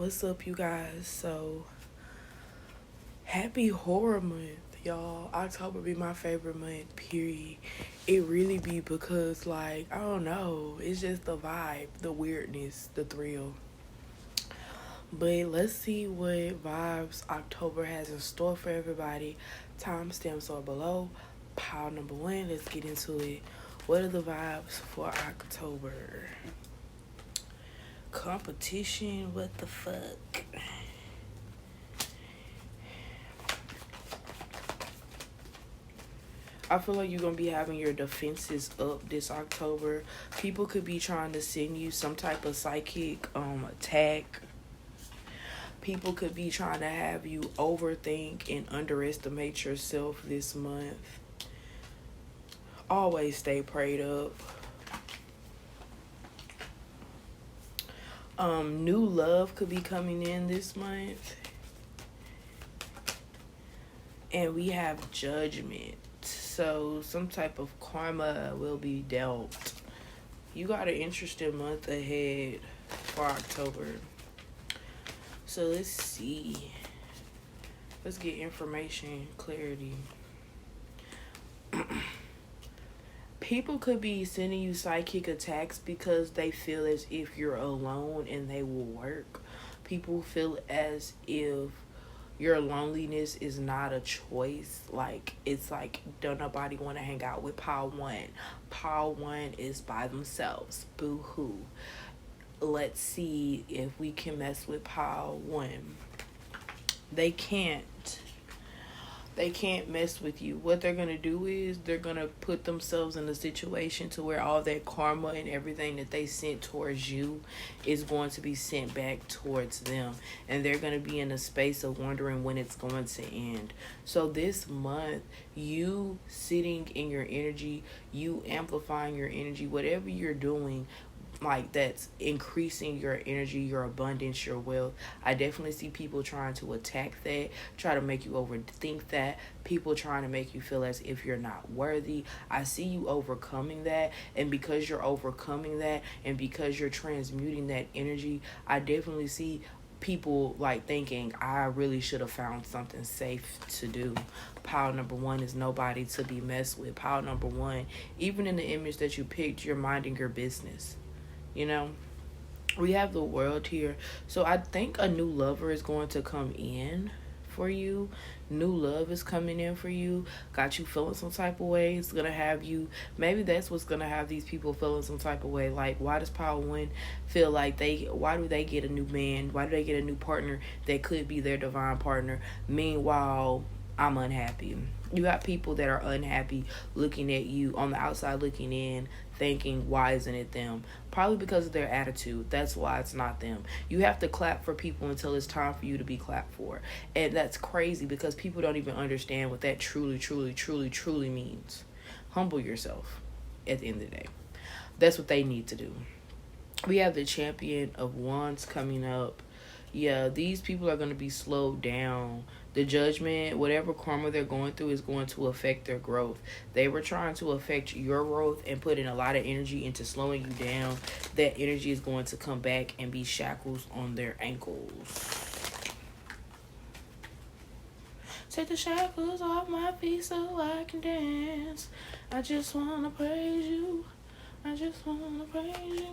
What's up, you guys? So, happy horror month, y'all. October be my favorite month, period. It really be because, like, I don't know, it's just the vibe, the weirdness, the thrill. But let's see what vibes October has in store for everybody. Timestamps are below. Pile number one, let's get into it. What are the vibes for October? Competition, what the fuck? I feel like you're gonna be having your defenses up this October. People could be trying to send you some type of psychic attack. People could be trying to have you overthink and underestimate yourself this month. Always stay prayed up. New love could be coming in this month. And we have judgment. So some type of karma will be dealt. You got an interesting month ahead for October. So let's see. Let's get information, clarity. People could be sending you psychic attacks because they feel as if you're alone and they will work. People feel as if your loneliness is not a choice. Like, it's like, don't nobody want to hang out with pile one. Pile one is by themselves. Boo hoo. Let's see if we can mess with pile one. They can't. They can't mess with you. What they're going to do is they're going to put themselves in a situation to where all that karma and everything that they sent towards you is going to be sent back towards them. And they're going to be in a space of wondering when it's going to end. So this month, you sitting in your energy, you amplifying your energy, whatever you're doing, like, that's increasing your energy, your abundance, your wealth. I definitely see people trying to attack that, try to make you overthink that, people trying to make you feel as if you're not worthy. I see you overcoming that, and because you're overcoming that and because you're transmuting that energy, I definitely see people like thinking, I really should have found something safe to do. Pile number one is nobody to be messed with. Pile number one, even in the image that you picked, you're minding your business. You know, we have the world here. So I think a new lover is going to come in for you. New love is coming in for you. Got you feeling some type of way. It's going to have you. Maybe that's what's going to have these people feeling some type of way. Like, why does Power One feel like why do they get a new man? Why do they get a new partner that could be their divine partner? Meanwhile, I'm unhappy. You got people that are unhappy looking at you on the outside looking in, thinking, why isn't it them? Probably because of their attitude. That's why it's not them. You have to clap for people until it's time for you to be clapped for. And that's crazy because people don't even understand what that truly, truly, truly, truly means. Humble yourself at the end of the day. That's what they need to do. We have the Champion of Wands coming up. Yeah, these people are going to be slowed down. The judgment, whatever karma they're going through is going to affect their growth. They were trying to affect your growth and put in a lot of energy into slowing you down. That energy is going to come back and be shackles on their ankles. Take the shackles off my feet so I can dance. I just want to praise you. I just want to praise you.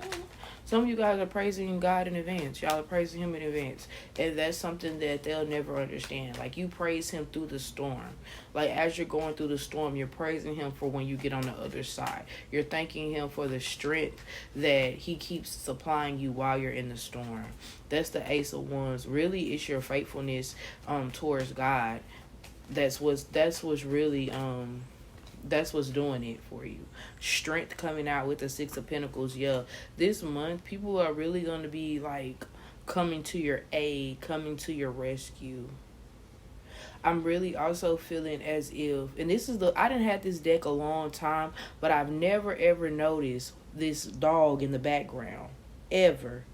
Some of you guys are praising God in advance. Y'all are praising him in advance. And that's something that they'll never understand. Like, you praise him through the storm. Like, as you're going through the storm, you're praising him for when you get on the other side. You're thanking him for the strength that he keeps supplying you while you're in the storm. That's the Ace of Wands. Really, it's your faithfulness towards God. That's what's really that's what's doing it for you. Strength coming out with the Six of Pentacles. Yeah, this month people are really going to be like coming to your aid, coming to your rescue. I'm really also feeling as if, and this is I didn't have this deck a long time, but I've never ever noticed this dog in the background ever.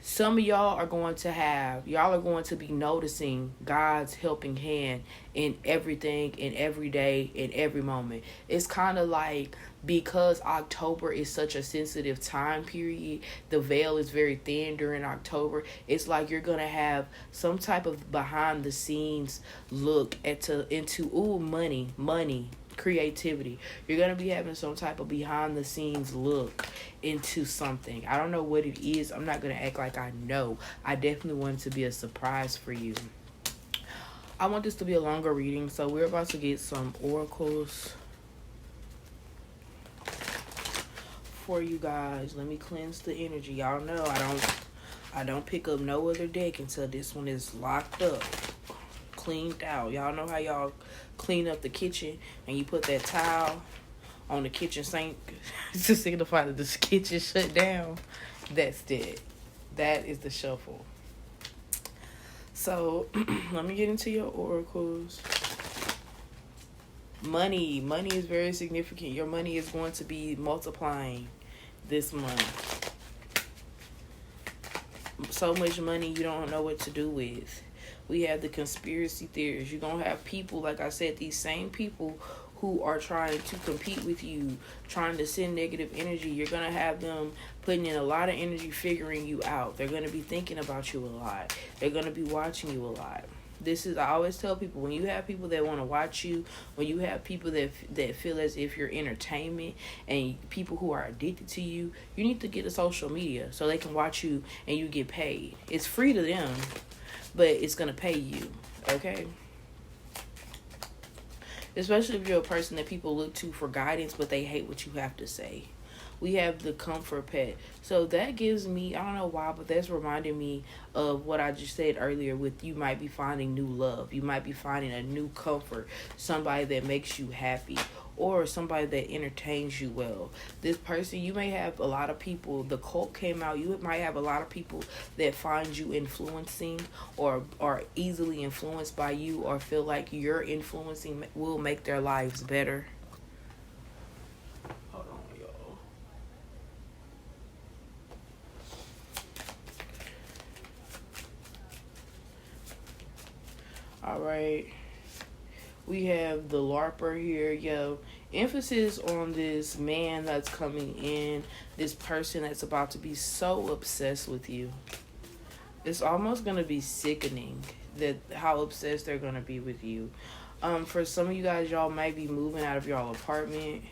some of y'all are going to be noticing God's helping hand in everything, in every day, in every moment. It's kind of like, because October is such a sensitive time period, the veil is very thin during October. It's like you're gonna have some type of behind the scenes look into money, creativity. You're gonna be having some type of behind the scenes look into something. I don't know what it is. I'm not gonna act like I know. I definitely want it to be a surprise for you. I want this to be a longer reading, so we're about to get some oracles for you guys. Let me cleanse the energy. Y'all know I don't pick up no other deck until this one is locked up, cleaned out. Y'all know how y'all clean up the kitchen and you put that towel on the kitchen sink to signify that this kitchen shut down? That's it. That is the shuffle. So let me get into your oracles. Money is very significant. Your money is going to be multiplying this month. So much money you don't know what to do with. We have the conspiracy theories. You're going to have people, like I said, these same people who are trying to compete with you, trying to send negative energy. You're going to have them putting in a lot of energy figuring you out. They're going to be thinking about you a lot. They're going to be watching you a lot. I always tell people, when you have people that want to watch you, when you have people that feel as if you're entertainment, and people who are addicted to you, you need to get to social media so they can watch you and you get paid. It's free to them, but it's going to pay you, okay? Especially if you're a person that people look to for guidance, but they hate what you have to say. We have the comfort pet. So that gives me, I don't know why, but that's reminding me of what I just said earlier with, you might be finding new love. You might be finding a new comfort. Somebody that makes you happy, or somebody that entertains you well. This person, you may have a lot of people, the cult came out, you might have a lot of people that find you influencing, or are easily influenced by you, or feel like your influencing will make their lives better. Hold on, y'all. All right. We have the LARPer here, yo. Emphasis on this man that's coming in, this person that's about to be so obsessed with you. It's almost going to be sickening that how obsessed they're going to be with you. For some of you guys, y'all might be moving out of y'all apartment.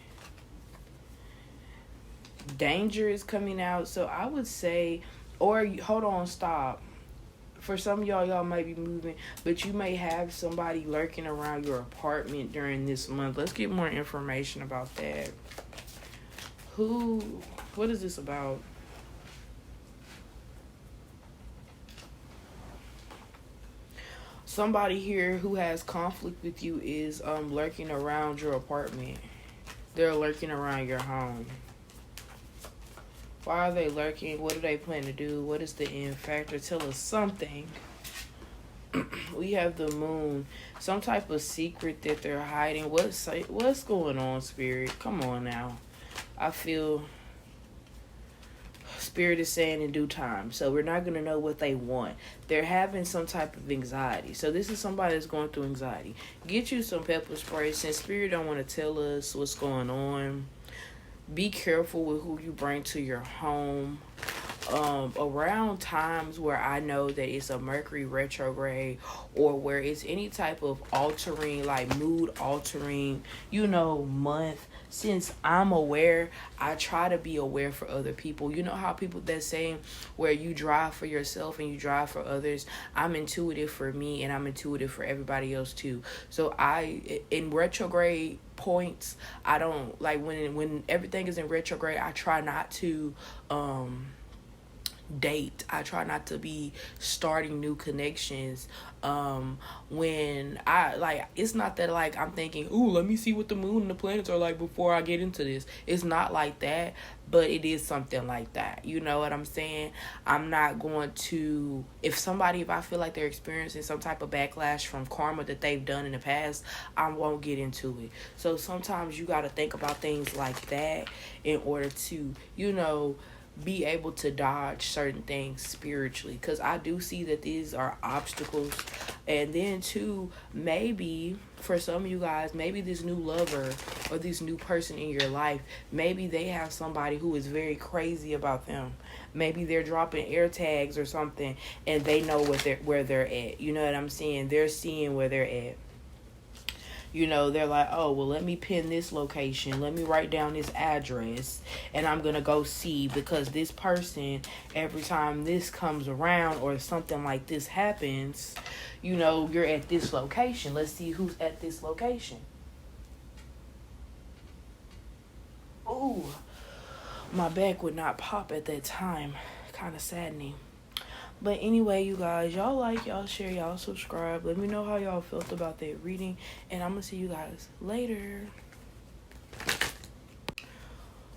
Danger is coming out. So I would say, or hold on, stop. For some of y'all might be moving, but you may have somebody lurking around your apartment during this month. Let's get more information about that. What is this about? Somebody here who has conflict with you is lurking around your apartment. They're lurking around your home. Why are they lurking? What do they plan to do? What is the end factor? Tell us something. We have the moon. Some type of secret that they're hiding. What's going on, Spirit? Come on now. I feel Spirit is saying in due time. So we're not going to know what they want. They're having some type of anxiety. So this is somebody that's going through anxiety. Get you some pepper spray. Since Spirit don't want to tell us what's going on, be careful with who you bring to your home. Around times where I know that it's a Mercury retrograde, or where it's any type of altering, like mood altering, month. Since I'm aware, I try to be aware for other people. You know how people that saying where you drive for yourself and you drive for others. I'm intuitive for me, and I'm intuitive for everybody else too. So in retrograde points, I don't like when everything is in retrograde. I try not to date. I try not to be starting new connections. When it's not that like I'm thinking, ooh, let me see what the moon and the planets are like before I get into this. It's not like that, but it is something like that. You know what I'm saying? I'm not going to, if I feel like they're experiencing some type of backlash from karma that they've done in the past, I won't get into it. So sometimes you got to think about things like that in order to, be able to dodge certain things spiritually, because I do see that these are obstacles. And then too, maybe for some of you guys, maybe this new lover or this new person in your life, maybe they have somebody who is very crazy about them. Maybe they're dropping air tags or something, and they know where they're at. You know what I'm saying? They're seeing where they're at. You know, they're like, oh, well, let me pin this location. Let me write down this address. And I'm going to go see, because this person, every time this comes around or something like this happens, you know, you're at this location. Let's see who's at this location. Ooh, my back would not pop at that time. Kind of saddening. But anyway, you guys, y'all like, y'all share, y'all subscribe. Let me know how y'all felt about that reading. And I'm going to see you guys later.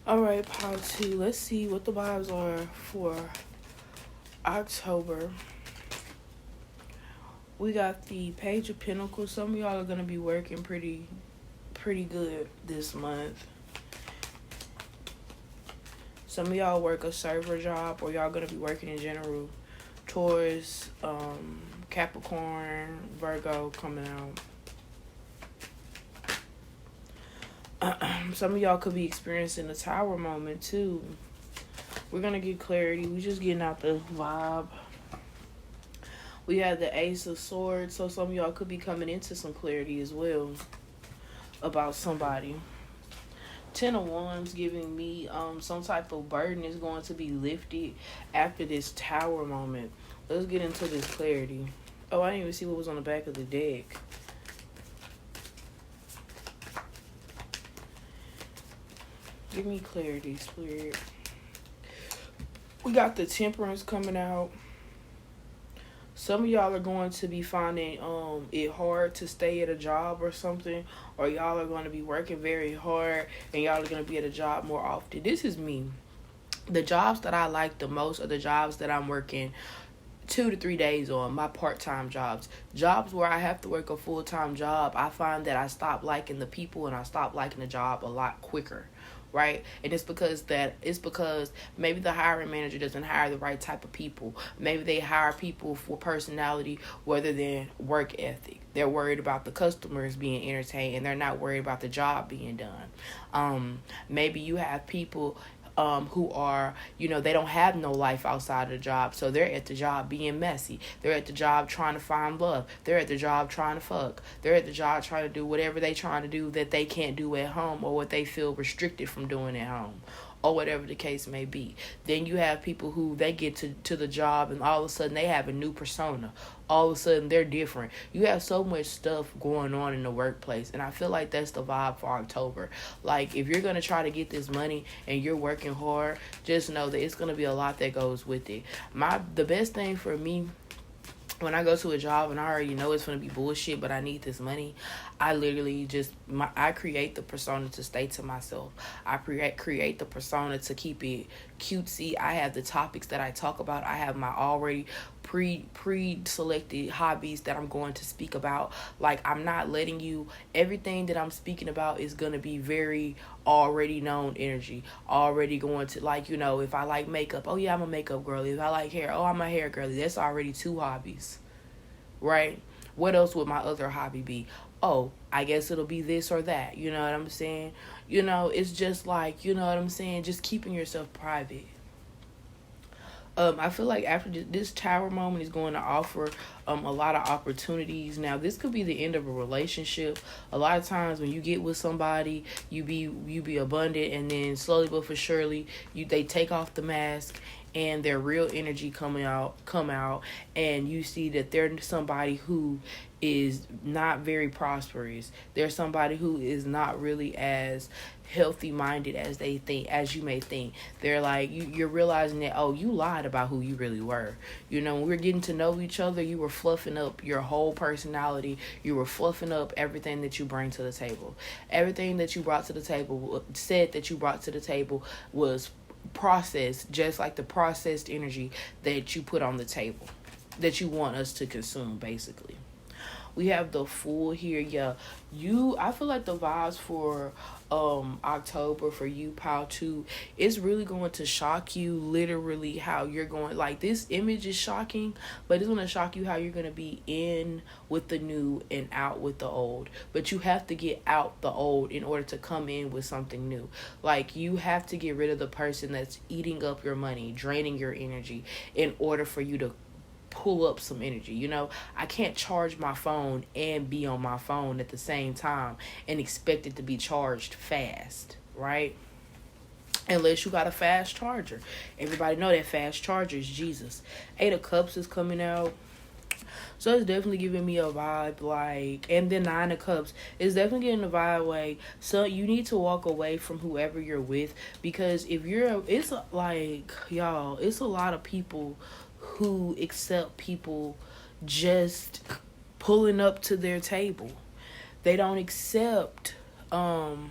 Alright, pile 2. Let's see what the vibes are for October. We got the Page of Pentacles. Some of y'all are going to be working pretty good this month. Some of y'all work a server job, or y'all going to be working in general. Taurus, Capricorn, Virgo coming out. Some of y'all could be experiencing a tower moment too. We're going to get clarity. We're just getting out the vibe. We have the Ace of Swords. So some of y'all could be coming into some clarity as well about somebody. 10 of Wands giving me some type of burden is going to be lifted after this tower moment. Let's get into this clarity. Oh, I didn't even see what was on the back of the deck. Give me clarity, Spirit. We got the Temperance coming out. Some of y'all are going to be finding it hard to stay at a job or something. Or y'all are going to be working very hard and y'all are going to be at a job more often. This is me. The jobs that I like the most are the jobs that I'm working 2 to 3 days on, my part-time jobs. Jobs where I have to work a full-time job, I find that I stop liking the people and I stop liking the job a lot quicker. Right? And it's because maybe the hiring manager doesn't hire the right type of people. Maybe they hire people for personality rather than work ethic. They're worried about the customers being entertained and they're not worried about the job being done. Maybe you have people who are, they don't have no life outside of the job. So they're at the job being messy. They're at the job trying to find love. They're at the job trying to fuck. They're at the job trying to do whatever they trying to do that they can't do at home, or what they feel restricted from doing at home, or whatever the case may be. Then you have people who they get to the job and all of a sudden they have a new persona. All of a sudden they're different. You have so much stuff going on in the workplace, and I feel like that's the vibe for October. Like, if you're going to try to get this money and you're working hard, just know that it's going to be a lot that goes with it. The best thing for me, when I go to a job and I already know it's going to be bullshit, but I need this money, I literally I create the persona to stay to myself. I create the persona to keep it cutesy. I have the topics that I talk about. I have my already pre-selected hobbies that I'm going to speak about. Like, I'm not letting you, everything that I'm speaking about is going to be very already known energy. Already going to, like, if I like makeup, oh yeah, I'm a makeup girly. If I like hair, oh, I'm a hair girly. That's already 2 hobbies, right? What else would my other hobby be? Oh, I guess it'll be this or that. You know what I'm saying? It's just like, you know what I'm saying? Just keeping yourself private. I feel like after this tower moment is going to offer a lot of opportunities. Now, this could be the end of a relationship. A lot of times when you get with somebody, you be abundant, and then slowly but for surely, they take off the mask and their real energy come out, and you see that they're somebody who is not very prosperous. They're somebody who is not really as healthy minded as you may think. They're like, you're realizing that, oh, you lied about who you really were. When we were getting to know each other, you were fluffing up your whole personality. You were fluffing up everything that you bring to the table. Everything that you brought to the table, said that you brought to the table, was processed, just like the processed energy that you put on the table, that you want us to consume, basically. We have the Fool here. Yeah, I feel like the vibes for October for you, Pile 2, it's really going to shock you, literally, how you're going, like, this image is shocking, but it's going to shock you how you're going to be in with the new and out with the old. But you have to get out the old in order to come in with something new. Like, you have to get rid of the person that's eating up your money, draining your energy, in order for you to pull up some energy. I can't charge my phone and be on my phone at the same time and expect it to be charged fast, right? Unless you got a fast charger. Everybody know that fast charger is Jesus. 8 of Cups is coming out. So it's definitely giving me a vibe, like, and then 9 of Cups is definitely getting a vibe, like, so you need to walk away from whoever you're with, because it's like, y'all, it's a lot of people who accept people just pulling up to their table. They don't accept, I'm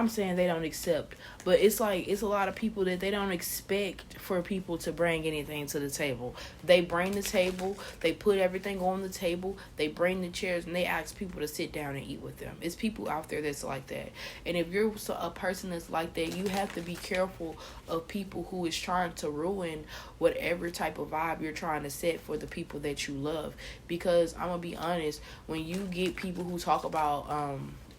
saying they don't accept, but it's like, it's a lot of people that they don't expect for people to bring anything to the table. They bring the table, they put everything on the table, they bring the chairs, and they ask people to sit down and eat with them. It's people out there that's like that. And if you're a person that's like that, you have to be careful of people who is trying to ruin whatever type of vibe you're trying to set for the people that you love. Because I'm gonna be honest, when you get people who talk about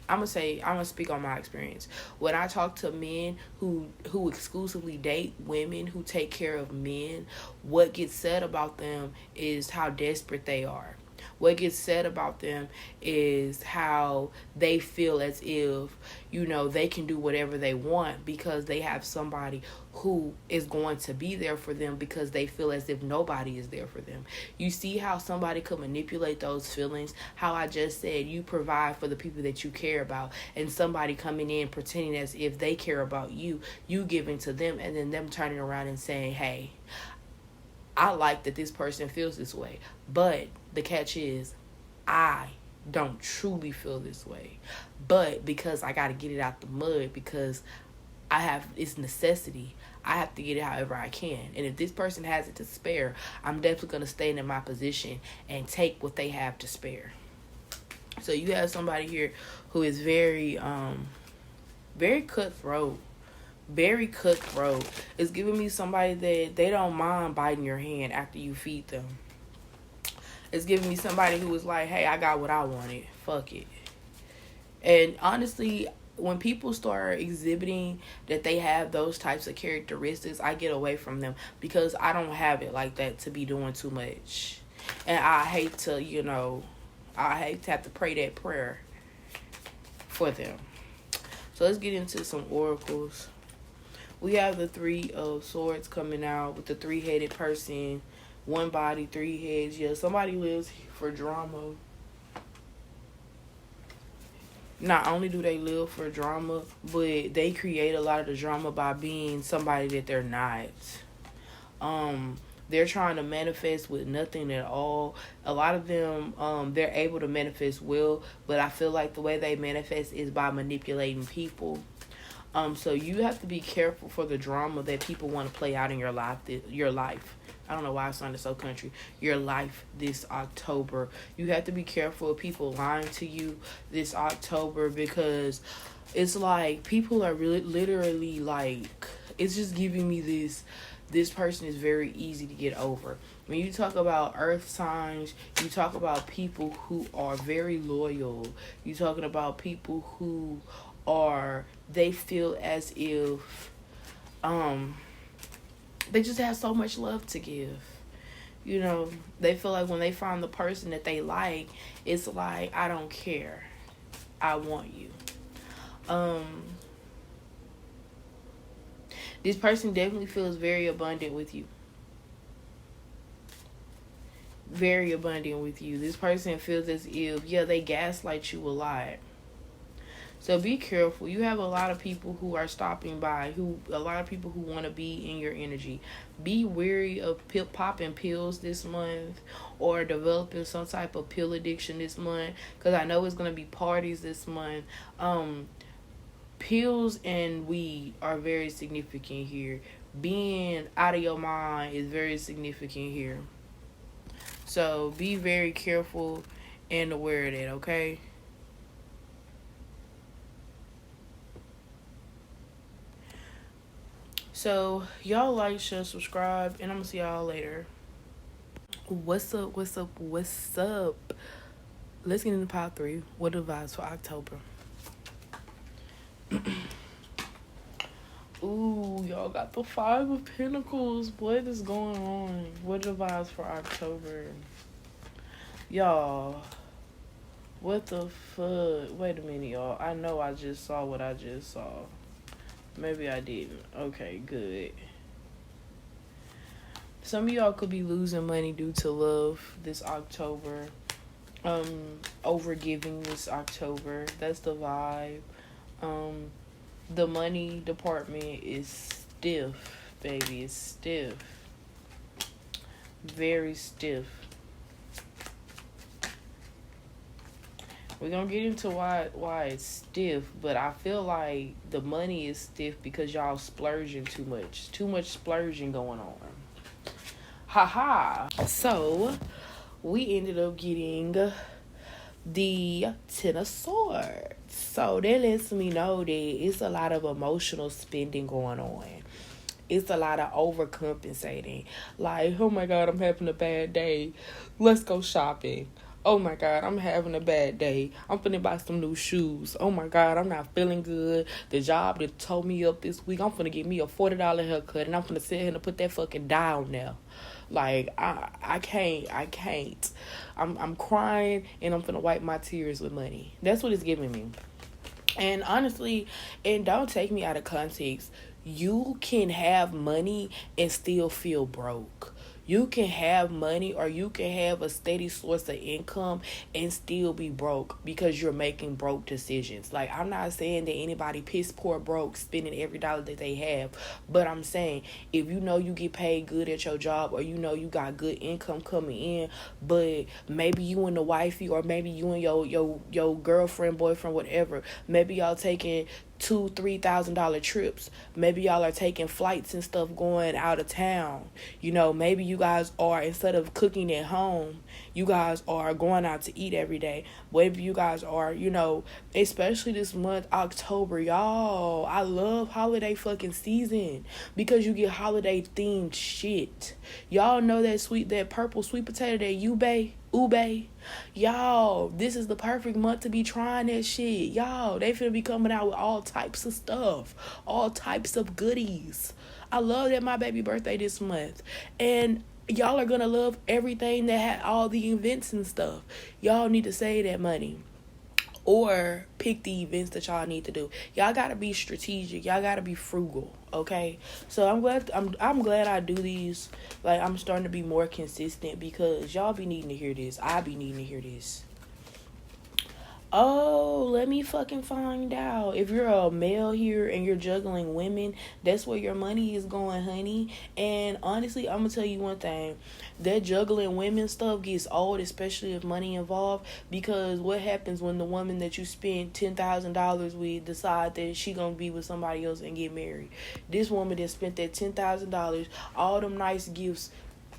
I'm gonna speak on my experience. When I talk to men who exclusively date women who take care of men, what gets said about them is how desperate they are. What gets said about them is how they feel as if, they can do whatever they want because they have somebody who is going to be there for them, because they feel as if nobody is there for them. You see how somebody could manipulate those feelings? How I just said you provide for the people that you care about, and somebody coming in pretending as if they care about you giving to them, and then them turning around and saying, hey, I like that this person feels this way, but the catch is, I don't truly feel this way. But because I got to get it out the mud, because it's necessity, I have to get it however I can. And if this person has it to spare, I'm definitely going to stay in my position and take what they have to spare. So you have somebody here who is very, very cutthroat. Very cutthroat. It's giving me somebody that they don't mind biting your hand after you feed them. It's giving me somebody who was like, hey, I got what I wanted. Fuck it. And honestly, when people start exhibiting that they have those types of characteristics, I get away from them, because I don't have it like that to be doing too much. And I hate to have to pray that prayer for them. So let's get into some oracles. We have the 3 of Swords coming out with the 3-headed person. 1 body, 3 heads. Yeah, somebody lives for drama. Not only do they live for drama, but they create a lot of the drama by being somebody that they're not. They're trying to manifest with nothing at all. A lot of them, they're able to manifest well, but I feel like the way they manifest is by manipulating people. So you have to be careful for the drama that people want to play out in your life. I don't know why I sounded so country. Your life this October. You have to be careful of people lying to you this October, because it's like people are really literally like, it's just giving me this person is very easy to get over. When you talk about earth signs, you talk about people who are very loyal. You're talking about people who they feel as if they just have so much love to give. They feel like when they find the person that they like, it's like, I don't care, I want you. This person definitely feels very abundant with you. Very abundant with you. This person feels as if, they gaslight you a lot. So be careful. You have a lot of people who are stopping by, a lot of people who want to be in your energy. Be wary of popping pills this month, or developing some type of pill addiction this month, because I know it's going to be parties this month. Pills and weed are very significant here. Being out of your mind is very significant here. So be very careful and aware of that, okay? So y'all like, share, subscribe, and I'm gonna see y'all later. What's up? What's up? What's up? Let's get into part 3. What are the vibes for October? Ooh, y'all got the 5 of Pentacles. What is going on? What are the vibes for October? Y'all, what the fuck? Wait a minute, y'all. I know I just saw what I just saw. Maybe I didn't. Okay, good. Some of y'all could be losing money due to love this October. Overgiving this October. That's the vibe. The money department is stiff, baby. It's stiff. Very stiff. We're gonna get into why it's stiff, but I feel like the money is stiff because y'all splurging too much. Too much splurging going on. Haha. So we ended up getting the Ten of Swords. So that lets me know that it's a lot of emotional spending going on. It's a lot of overcompensating. Like, oh my God, I'm having a bad day. Let's go shopping. Oh my God, I'm having a bad day. I'm finna buy some new shoes. Oh my God, I'm not feeling good. The job that told me up this week, I'm finna get me a $40 haircut and I'm finna sit here and put that fucking dye on there. Like, I can't. I'm crying and I'm finna wipe my tears with money. That's what it's giving me. And honestly, and don't take me out of context, you can have money and still feel broke. You can have money or you can have a steady source of income and still be broke because you're making broke decisions. Like, I'm not saying that anybody piss poor broke spending every dollar that they have, but I'm saying if you know you get paid good at your job or you know you got good income coming in, but maybe you and the wifey or maybe you and your girlfriend, boyfriend, whatever, maybe y'all taking $2,000-$3,000 trips. Maybe y'all are taking flights and stuff going out of town. You know, maybe you guys are, instead of cooking at home, you guys are going out to eat every day. Maybe you guys are, you know, especially this month, October, y'all. I love holiday fucking season because you get holiday themed shit. Y'all know that purple sweet potato that Ube. Y'all, this is the perfect month to be trying that shit. Y'all, they finna be coming out with all types of stuff. All types of goodies. I love that my baby birthday this month. And y'all are gonna love everything that had all the events and stuff. Y'all need to save that money. Or pick the events that y'all need to do. Y'all gotta be strategic. Y'all gotta be frugal. Okay, so I'm glad I do these. Like, I'm starting to be more consistent because y'all be needing to hear this. I be needing to hear this. Oh, let me fucking find out. If you're a male here and you're juggling women, that's where your money is going, honey. And honestly, I'm gonna tell you one thing. That juggling women stuff gets old, especially if money involved, because what happens when the woman that you spend $10,000 with decide that she gonna be with somebody else and get married? This woman that spent that $10,000, all them nice gifts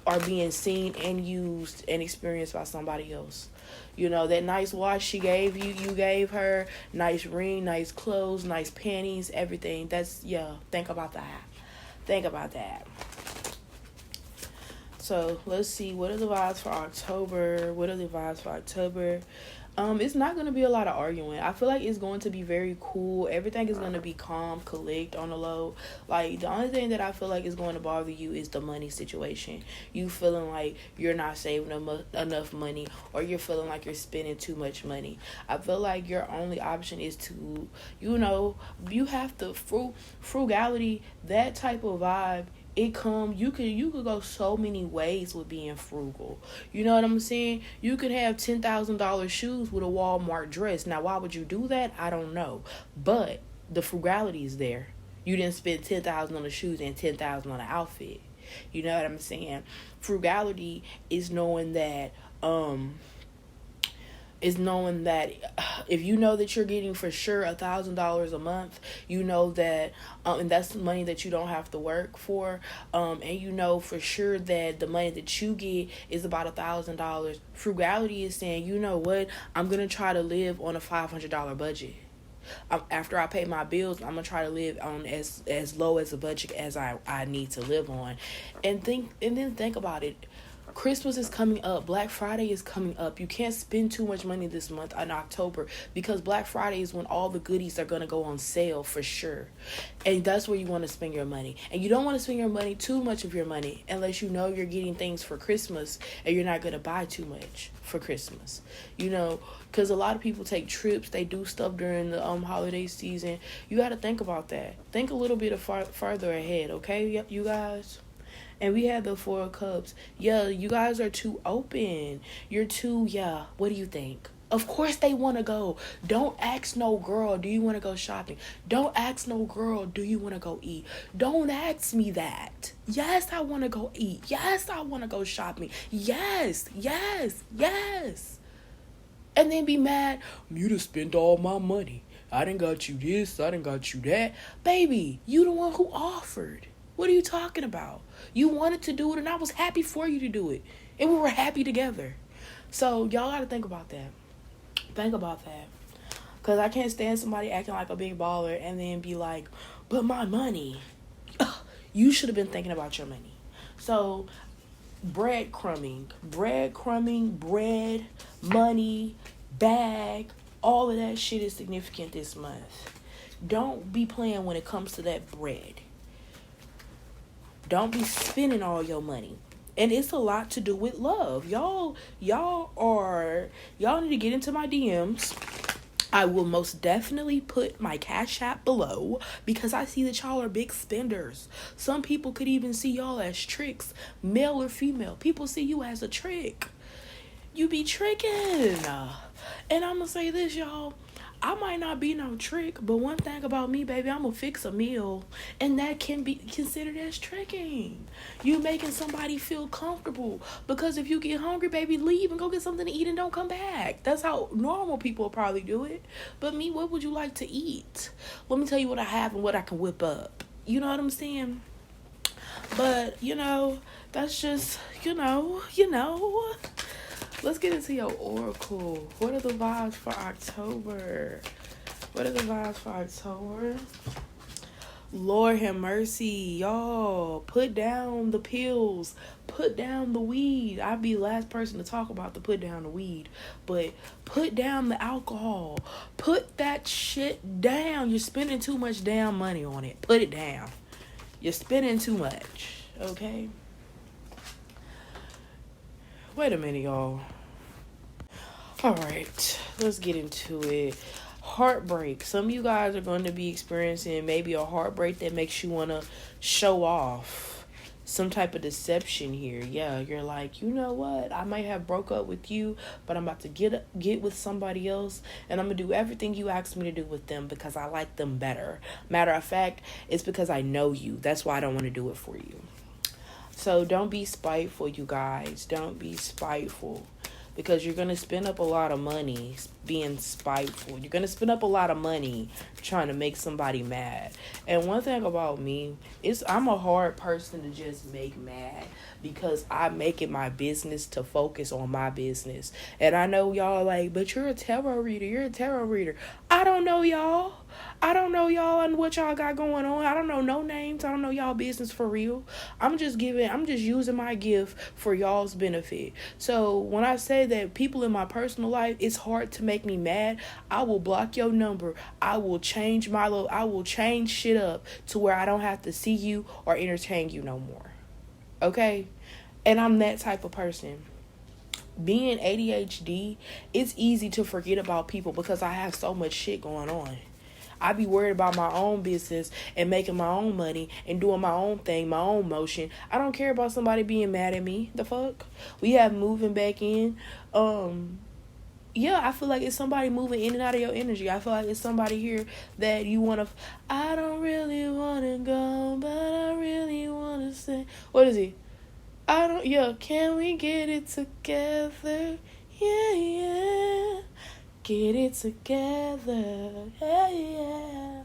are being seen and used and experienced by somebody else. You know, that nice watch she gave you, you gave her, nice ring, nice clothes, nice panties, everything. That's, yeah, think about that. Think about that. So, let's see. What are the vibes for October? It's not going to be a lot of arguing. I feel like it's going to be very cool. Everything is going to be calm, collect on the low. Like, the only thing that I feel like is going to bother you is the money situation. You feeling like you're not saving enough money, or you're feeling like you're spending too much money. I feel like your only option is to, you know, you have to, frugality, that type of vibe. You could go so many ways with being frugal. You know what I'm saying? You could have $10,000 shoes with a Walmart dress. Now, why would you do that? I don't know. But the frugality is there. You didn't spend $10,000 on the shoes and $10,000 on the outfit. You know what I'm saying? Frugality is knowing that is knowing that if you know that you're getting for sure $1,000 a month, you know that, and that's money that you don't have to work for, and you know for sure that the money that you get is about $1,000. Frugality is saying, you know what, I'm gonna try to live on a $500 budget. After I pay my bills, I'm gonna try to live on as low as a budget as I need to live on, and then think about it. Christmas is coming up. Black Friday is coming up. You can't spend too much money this month in October because Black Friday is when all the goodies are going to go on sale for sure. And that's where you want to spend your money. And you don't want to spend your money, too much of your money, unless you know you're getting things for Christmas and you're not going to buy too much for Christmas. You know, because a lot of people take trips. They do stuff during the holiday season. You got to think about that. Think a little bit farther ahead, okay, you guys? And we had the 4 of Cups. Yeah, you guys are too open. You're too, yeah, what do you think? Of course they want to go. Don't ask no girl, do you want to go shopping? Don't ask no girl, do you want to go eat? Don't ask me that. Yes, I want to go eat. Yes, I want to go shopping. Yes, yes, yes. And then be mad, you done spent all my money. I done got you this, I done got you that. Baby, you the one who offered. What are you talking about? You wanted to do it, and I was happy for you to do it. And we were happy together. So, y'all got to think about that. Think about that. Because I can't stand somebody acting like a big baller and then be like, but my money. Ugh, you should have been thinking about your money. So, bread, money, bag, all of that shit is significant this month. Don't be playing when it comes to that bread. Don't be spending all your money. And it's a lot to do with love. Y'all need to get into my DMs. I will most definitely put my Cash App below because I see that y'all are big spenders. Some people could even see y'all as tricks, male or female. People see you as a trick. You be tricking. And I'm going to say this, y'all. I might not be no trick, but one thing about me, baby, I'm going to fix a meal. And that can be considered as tricking. You making somebody feel comfortable. Because if you get hungry, baby, leave and go get something to eat and don't come back. That's how normal people probably do it. But me, what would you like to eat? Let me tell you what I have and what I can whip up. You know what I'm saying? But, that's just, Let's get into your oracle. What are the vibes for October? Lord have mercy, y'all. Put down the pills. Put down the weed. I'd be the last person to talk about the put down the weed. But put down the alcohol. Put that shit down. You're spending too much damn money on it. Put it down. You're spending too much. Okay? Wait a minute, y'all. Alright, let's get into it. Heartbreak. Some of you guys are going to be experiencing maybe a heartbreak that makes you want to show off. Some type of deception here. Yeah, you're like, you know what? I might have broke up with you, but I'm about to get with somebody else, and I'm going to do everything you asked me to do with them because I like them better. Matter of fact, it's because I know you. That's why I don't want to do it for you. So don't be spiteful, you guys. Don't be spiteful. Because you're going to spend up a lot of money being spiteful. You're going to spend up a lot of money trying to make somebody mad. And one thing about me is I'm a hard person to just make mad. Because I make it my business to focus on my business. And I know y'all like, but you're a tarot reader. I don't know y'all. And what y'all got going on. I don't know no names. I don't know y'all business for real. I'm just using my gift for y'all's benefit. So when I say that people in my personal life, it's hard to make me mad, I will block your number. I will change shit up to where I don't have to see you or entertain you no more. Okay? And I'm that type of person. Being ADHD, it's easy to forget about people because I have so much shit going on. I be worried about my own business and making my own money and doing my own thing, my own motion. I don't care about somebody being mad at me. The fuck? We have moving back in. Yeah, I feel like it's somebody moving in and out of your energy. I feel like it's somebody here that you want to... I don't really want to go, but I really want to say... What is he? Can we get it together? Yeah. get it together. Hey, yeah.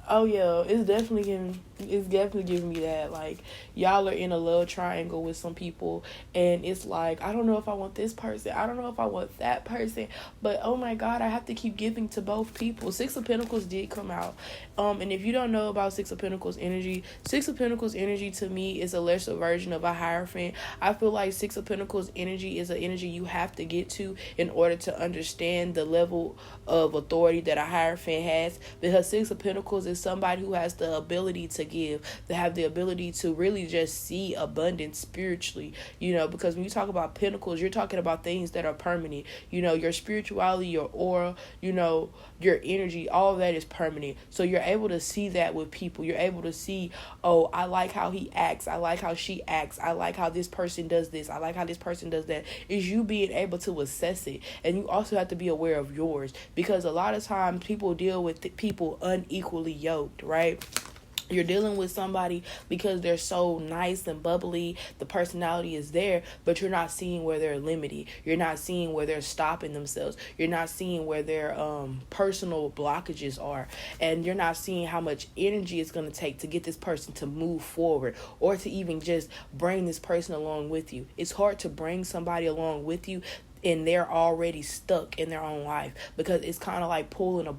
Oh yeah, it's definitely giving me that. Like, y'all are in a love triangle with some people, and it's like, I don't know if I want this person, I don't know if I want that person, but oh my god, I have to keep giving to both people. Six of Pentacles did come out. And if you don't know about Six of Pentacles energy, Six of Pentacles energy to me is a lesser version of a Hierophant. I feel like Six of Pentacles energy is an energy you have to get to in order to understand the level of authority that a Hierophant has, because Six of Pentacles is somebody who has the ability to give, to have the ability to really just see abundance spiritually, because when you talk about pentacles, you're talking about things that are permanent. Your spirituality, your aura, your energy, all of that is permanent. So you're able to see that with people. You're able to see, oh, I like how he acts, I like how she acts, I like how this person does this, I like how this person does that. Is you being able to assess it. And you also have to be aware of yours, because a lot of times people deal with people unequally yoked, right? You're dealing with somebody because they're so nice and bubbly, the personality is there, but you're not seeing where they're limited. You're not seeing where they're stopping themselves. You're not seeing where their personal blockages are. And you're not seeing how much energy it's going to take to get this person to move forward, or to even just bring this person along with you. It's hard to bring somebody along with you and they're already stuck in their own life, because it's kind of like pulling a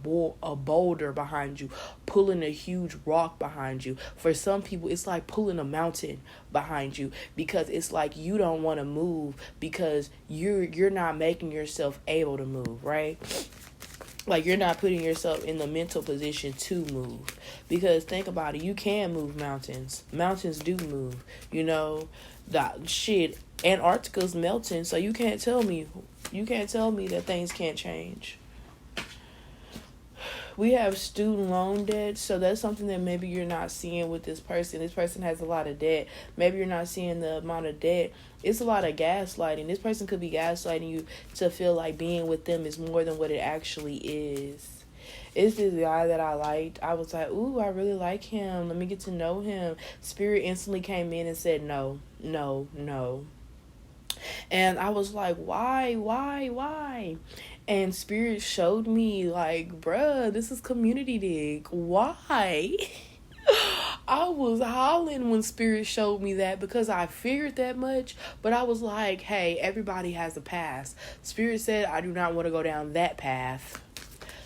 boulder behind you, pulling a huge rock behind you. For some people, it's like pulling a mountain behind you, because it's like you don't want to move because you're not making yourself able to move, right? Like, you're not putting yourself in the mental position to move. Because think about it, you can move mountains. Mountains do move, that shit. Antarctica's melting, so you can't tell me that things can't change. We have student loan debt, so that's something that maybe you're not seeing with this person. This person has a lot of debt. Maybe you're not seeing the amount of debt. It's a lot of gaslighting. This person could be gaslighting you to feel like being with them is more than what it actually is. It's this guy that I liked. I was like, ooh, I really like him. Let me get to know him. Spirit instantly came in and said, no, no, no. And I was like, why? And Spirit showed me, like, bruh, this is community dig. Why? I was hollering when Spirit showed me that, because I figured that much. But I was like, hey, everybody has a past. Spirit said, I do not want to go down that path.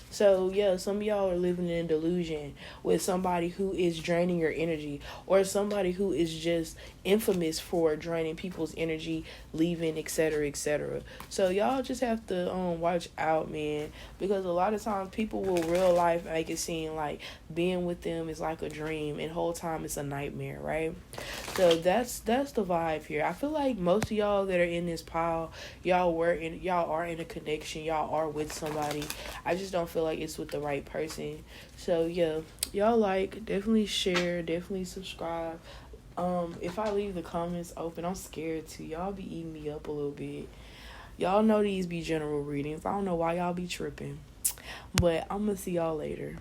So, yeah, some of y'all are living in delusion with somebody who is draining your energy, or somebody who is just infamous for draining people's energy, leaving, etc., etc. So, y'all just have to watch out, man, because a lot of times people will real life make it seem like being with them is like a dream, and the whole time it's a nightmare, right? So, that's the vibe here. I feel like most of y'all that are in this pile, y'all are in a connection, y'all are with somebody. I just don't feel like it's with the right person. So yeah, y'all definitely share, definitely subscribe. If I leave the comments open, I'm scared to. Y'all be eating me up a little bit. Y'all know these be general readings. I don't know why y'all be tripping, but I'm gonna see y'all later.